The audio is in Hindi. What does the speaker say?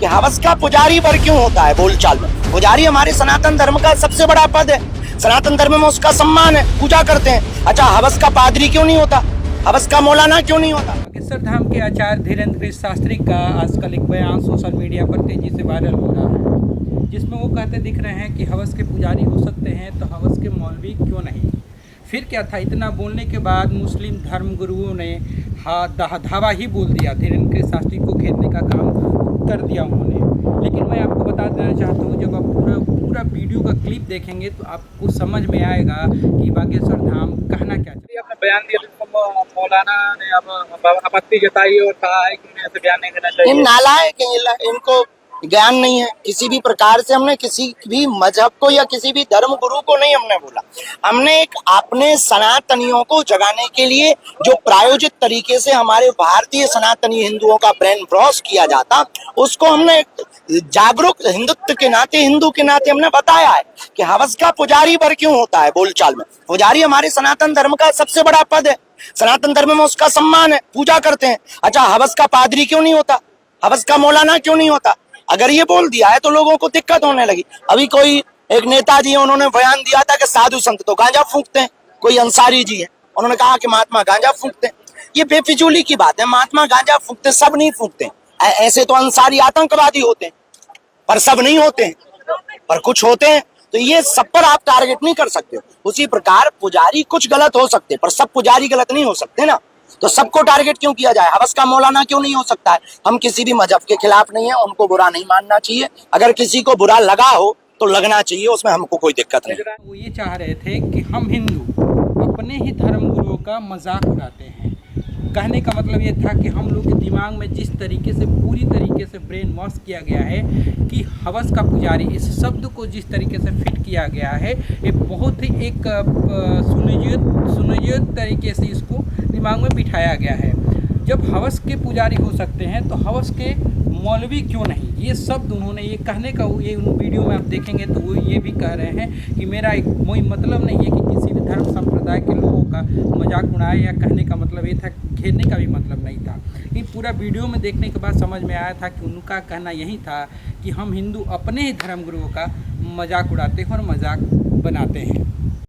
कि हवस का पुजारी वर क्यों होता है बोलचाल में। पुजारी हमारे सनातन धर्म का सबसे बड़ा पद है, सनातन धर्म में उसका सम्मान है, पूजा करते हैं। अच्छा, हवस का पादरी क्यों नहीं होता, हवस का मौलाना क्यों नहीं होता। बागेश्वर धाम के आचार्य धीरेन्द्र शास्त्री का आजकल एक बयान सोशल मीडिया पर तेजी से वायरल हो रहा है, जिसमें वो कहते दिख रहे हैं कि हवस के पुजारी हो सकते हैं तो हवस के मौलवी क्यों नहीं। फिर क्या था, इतना बोलने के बाद मुस्लिम धर्म गुरुओं ने धावा ही बोल दिया, धीरेन्द्र शास्त्री को घेरने का काम कर दिया उन्होंने। लेकिन मैं आपको बता देना चाहता हूँ, जब आप पूरा वीडियो का क्लिप देखेंगे तो आपको समझ में आएगा कि बागेश्वर धाम कहना क्या चाहते हैं। आपने बयान दिया तो मौलाना ने अब आपत्ति जताई और कहा है कि ऐसे बयान नहीं देना चाहिए। इन नालायक हैं, इनको ज्ञान नहीं है किसी भी प्रकार से। हमने किसी भी मजहब को या किसी भी धर्म गुरु को नहीं हमने बोला, हमने एक अपने सनातनियों को जगाने के लिए जो प्रायोजित तरीके से हमारे भारतीय सनातनी हिंदुओं का ब्रेन वॉश किया जाता, उसको हमने जागरूक हिंदुत्व के नाते, हिंदू के नाते हमने बताया है कि हवस का पुजारी वर क्यों होता है बोलचाल में। पुजारी हमारे सनातन धर्म का सबसे बड़ा पद है, सनातन धर्म में उसका सम्मान है, पूजा करते हैं। अच्छा, हवस का पादरी क्यों नहीं होता, हवस का मौलाना क्यों नहीं होता। अगर ये बोल दिया है तो लोगों को दिक्कत होने लगी। अभी कोई एक नेताजी है, उन्होंने बयान दिया था कि साधु संत तो गांजा फूंकते हैं। कोई अंसारी जी है, उन्होंने कहा कि महात्मा गांजा फूंकते हैं। ये बेफिजूली की बात है, महात्मा गांजा फूंकते सब नहीं फूंकते। ऐसे तो अंसारी आतंकवादी होते हैं, पर सब नहीं होते हैं, पर कुछ होते हैं। तो ये सब पर आप टारगेट नहीं कर सकते। उसी प्रकार पुजारी कुछ गलत हो सकते, पर सब पुजारी गलत नहीं हो सकते ना। तो सबको टारगेट क्यों किया जाए, हवस का मौलाना क्यों नहीं हो सकता है। हम किसी भी मजहब के खिलाफ नहीं है, उनको बुरा नहीं मानना चाहिए। अगर किसी को बुरा लगा हो तो लगना चाहिए, उसमें हमको कोई दिक्कत नहीं। वो ये चाह रहे थे कि हम हिंदू अपने ही धर्म गुरुओं का मजाक उड़ाते हैं। कहने का मतलब ये था कि हम लोग के दिमाग में जिस तरीके से पूरी तरीके से ब्रेन वॉश किया गया है कि हवस का पुजारी, इस शब्द को जिस तरीके से फिट किया गया है, ये बहुत ही एक सुनियोजित तरीके से इसको दिमाग में बिठाया गया है। जब हवस के पुजारी हो सकते हैं तो हवस के मौलवी क्यों नहीं। ये शब्द उन्होंने ये कहने का, ये वीडियो में आप देखेंगे तो वो ये भी कह रहे हैं कि मेरा एक कोई मतलब नहीं है कि किसी भी धर्म संप्रदाय के लोगों का मजाक उड़ाए, या कहने का मतलब ये था, घेरने का भी मतलब नहीं था। ये पूरा वीडियो में देखने के बाद समझ में आया था कि उनका कहना यही था कि हम हिंदू अपने ही धर्म गुरुओं का मजाक उड़ाते हैं और मजाक बनाते हैं।